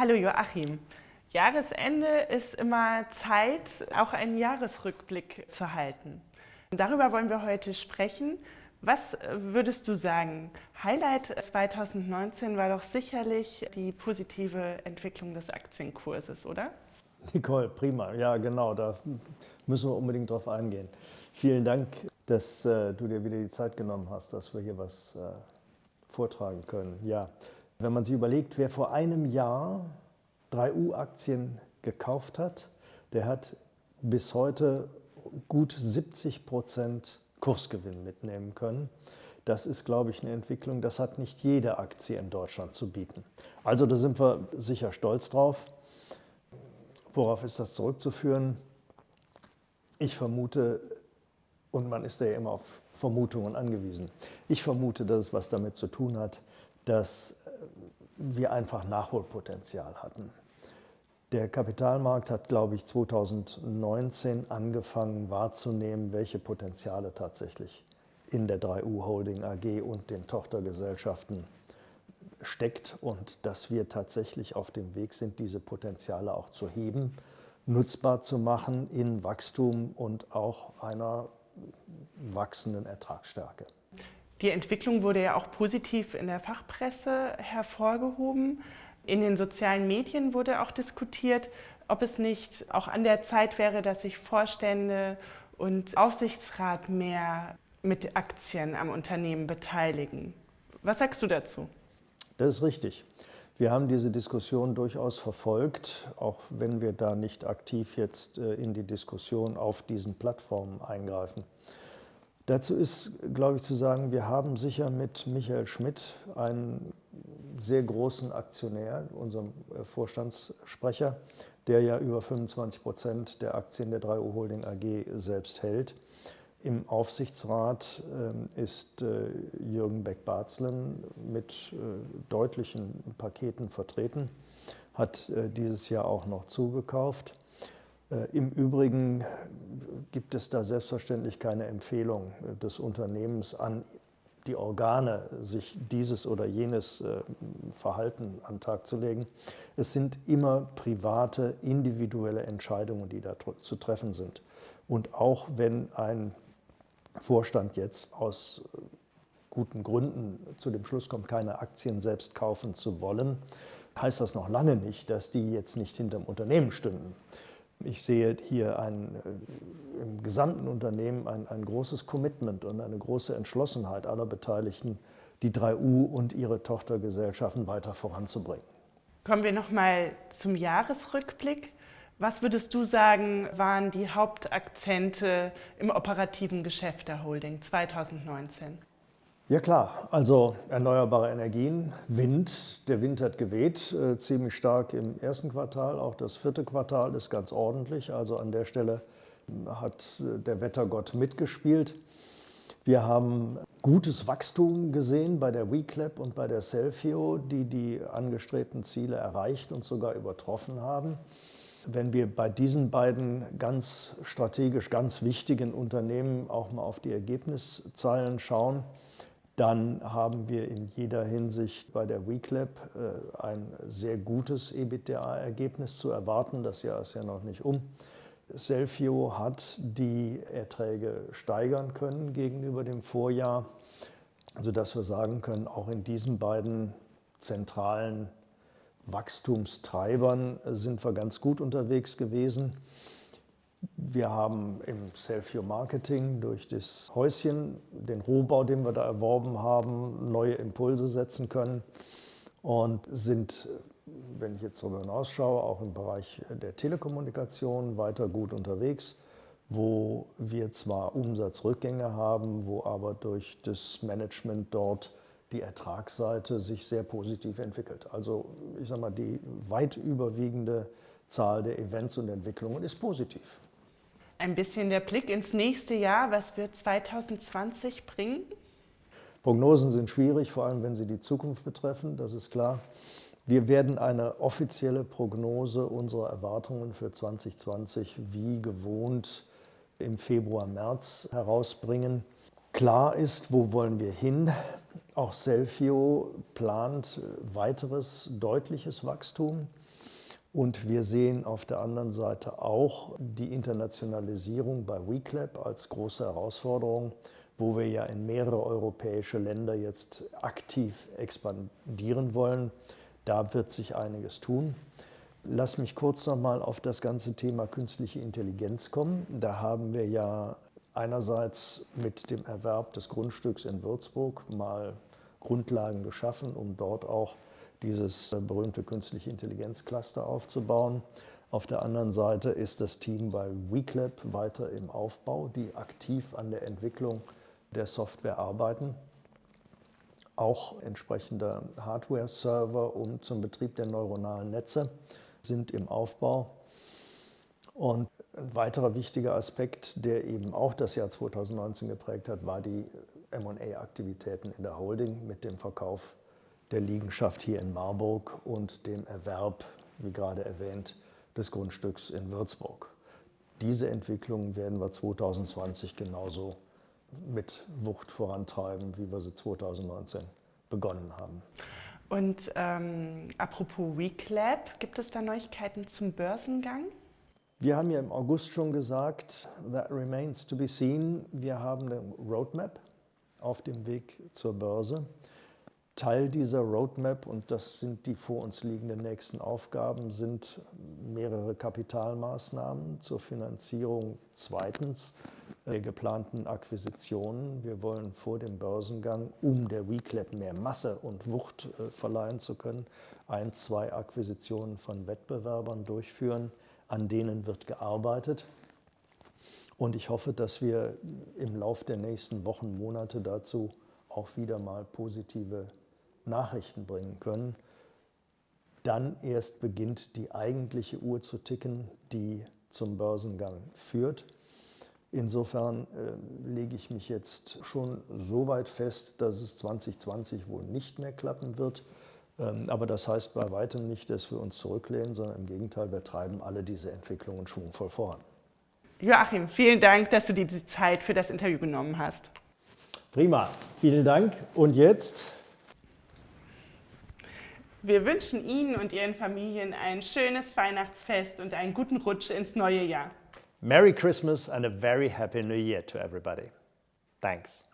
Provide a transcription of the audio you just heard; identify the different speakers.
Speaker 1: Hallo Joachim. Jahresende ist immer Zeit, auch einen Jahresrückblick zu halten. Darüber wollen wir heute sprechen. Was würdest du sagen? Highlight 2019 war doch sicherlich die positive Entwicklung des Aktienkurses, oder?
Speaker 2: Nicole, prima. Ja, genau, da müssen wir unbedingt drauf eingehen. Vielen Dank, dass du dir wieder die Zeit genommen hast, dass wir hier was vortragen können. Ja, wenn man sich überlegt, wer vor einem Jahr 3U-Aktien gekauft hat, der hat bis heute gut 70% Kursgewinn mitnehmen können. Das ist, glaube ich, eine Entwicklung, das hat nicht jede Aktie in Deutschland zu bieten. Also da sind wir sicher stolz drauf. Worauf ist das zurückzuführen? Ich vermute, und man ist ja immer auf Vermutungen angewiesen, ich vermute, dass es was damit zu tun hat, dass wir einfach Nachholpotenzial hatten. Der Kapitalmarkt hat, glaube ich, 2019 angefangen wahrzunehmen, welche Potenziale tatsächlich in der 3U Holding AG und den Tochtergesellschaften steckt und dass wir tatsächlich auf dem Weg sind, diese Potenziale auch zu heben, nutzbar zu machen in Wachstum und auch einer wachsenden Ertragsstärke.
Speaker 1: Die Entwicklung wurde ja auch positiv in der Fachpresse hervorgehoben. In den sozialen Medien wurde auch diskutiert, ob es nicht auch an der Zeit wäre, dass sich Vorstände und Aufsichtsrat mehr mit Aktien am Unternehmen beteiligen. Was sagst du dazu?
Speaker 2: Das ist richtig. Wir haben diese Diskussion durchaus verfolgt, auch wenn wir da nicht aktiv jetzt in die Diskussion auf diesen Plattformen eingreifen. Dazu ist, glaube ich, zu sagen, wir haben sicher mit Michael Schmidt einen sehr großen Aktionär, unserem Vorstandssprecher, der ja über 25% der Aktien der 3U Holding AG selbst hält. Im Aufsichtsrat ist Jürgen Beck-Barzlen mit deutlichen Paketen vertreten, hat dieses Jahr auch noch zugekauft. Im Übrigen gibt es da selbstverständlich keine Empfehlung des Unternehmens an die Organe, sich dieses oder jenes Verhalten an den Tag zu legen. Es sind immer private, individuelle Entscheidungen, die da zu treffen sind. Und auch wenn ein Vorstand jetzt aus guten Gründen zu dem Schluss kommt, keine Aktien selbst kaufen zu wollen, heißt das noch lange nicht, dass die jetzt nicht hinterm Unternehmen stünden. Ich sehe hier im gesamten Unternehmen ein großes Commitment und eine große Entschlossenheit aller Beteiligten, die 3U und ihre Tochtergesellschaften weiter voranzubringen.
Speaker 1: Kommen wir nochmal zum Jahresrückblick. Was würdest du sagen, waren die Hauptakzente im operativen Geschäft der Holding 2019?
Speaker 2: Ja klar, also erneuerbare Energien, Wind, der Wind hat geweht, ziemlich stark im ersten Quartal, auch das vierte Quartal ist ganz ordentlich, also an der Stelle hat der Wettergott mitgespielt. Wir haben gutes Wachstum gesehen bei der WeClap und bei der Cellfio, die die angestrebten Ziele erreicht und sogar übertroffen haben. Wenn wir bei diesen beiden ganz strategisch ganz wichtigen Unternehmen auch mal auf die Ergebniszahlen schauen, dann haben wir in jeder Hinsicht bei der WeClap ein sehr gutes EBITDA-Ergebnis zu erwarten. Das Jahr ist ja noch nicht um. Cellfio hat die Erträge steigern können gegenüber dem Vorjahr, sodass wir sagen können, auch in diesen beiden zentralen Wachstumstreibern sind wir ganz gut unterwegs gewesen. Wir haben im Cellfio Marketing durch das Häuschen, den Rohbau, den wir da erworben haben, neue Impulse setzen können und sind, wenn ich jetzt darüber hinausschaue, auch im Bereich der Telekommunikation weiter gut unterwegs, wo wir zwar Umsatzrückgänge haben, wo aber durch das Management dort die Ertragsseite sich sehr positiv entwickelt. Also ich sage mal, die weit überwiegende Zahl der Events und Entwicklungen ist positiv.
Speaker 1: Ein bisschen der Blick ins nächste Jahr. Was wird 2020 bringen?
Speaker 2: Prognosen sind schwierig, vor allem wenn sie die Zukunft betreffen, das ist klar. Wir werden eine offizielle Prognose unserer Erwartungen für 2020 wie gewohnt im Februar, März herausbringen. Klar ist, wo wollen wir hin? Auch Cellfio plant weiteres deutliches Wachstum. Und wir sehen auf der anderen Seite auch die Internationalisierung bei WeClap als große Herausforderung, wo wir ja in mehrere europäische Länder jetzt aktiv expandieren wollen. Da wird sich einiges tun. Lass mich kurz noch mal auf das ganze Thema künstliche Intelligenz kommen. Da haben wir ja einerseits mit dem Erwerb des Grundstücks in Würzburg mal Grundlagen geschaffen, um dort auch dieses berühmte künstliche Intelligenz-Cluster aufzubauen. Auf der anderen Seite ist das Team bei WeClap weiter im Aufbau, die aktiv an der Entwicklung der Software arbeiten. Auch entsprechende Hardware-Server zum Betrieb der neuronalen Netze sind im Aufbau. Und ein weiterer wichtiger Aspekt, der eben auch das Jahr 2019 geprägt hat, war die M&A-Aktivitäten in der Holding mit dem Verkauf der Liegenschaft hier in Marburg und dem Erwerb, wie gerade erwähnt, des Grundstücks in Würzburg. Diese Entwicklungen werden wir 2020 genauso mit Wucht vorantreiben, wie wir sie 2019 begonnen haben.
Speaker 1: Und apropos WeClap, gibt es da Neuigkeiten zum Börsengang?
Speaker 2: Wir haben ja im August schon gesagt, that remains to be seen. Wir haben eine Roadmap auf dem Weg zur Börse. Teil dieser Roadmap, und das sind die vor uns liegenden nächsten Aufgaben, sind mehrere Kapitalmaßnahmen zur Finanzierung zweitens der geplanten Akquisitionen. Wir wollen vor dem Börsengang, um der WeClap mehr Masse und Wucht verleihen zu können, 1, 2 Akquisitionen von Wettbewerbern durchführen. An denen wird gearbeitet. Und ich hoffe, dass wir im Laufe der nächsten Wochen, Monate dazu auch wieder mal positive Nachrichten bringen können. Dann erst beginnt die eigentliche Uhr zu ticken, die zum Börsengang führt. Insofern lege ich mich jetzt schon so weit fest, dass es 2020 wohl nicht mehr klappen wird. Aber das heißt bei weitem nicht, dass wir uns zurücklehnen, sondern im Gegenteil, wir treiben alle diese Entwicklungen schwungvoll voran.
Speaker 1: Joachim, vielen Dank, dass du dir die Zeit für das Interview genommen hast.
Speaker 2: Prima, vielen Dank. Und jetzt?
Speaker 1: Wir wünschen Ihnen und Ihren Familien ein schönes Weihnachtsfest und einen guten Rutsch ins neue Jahr.
Speaker 2: Merry Christmas and a very happy New Year to everybody. Thanks.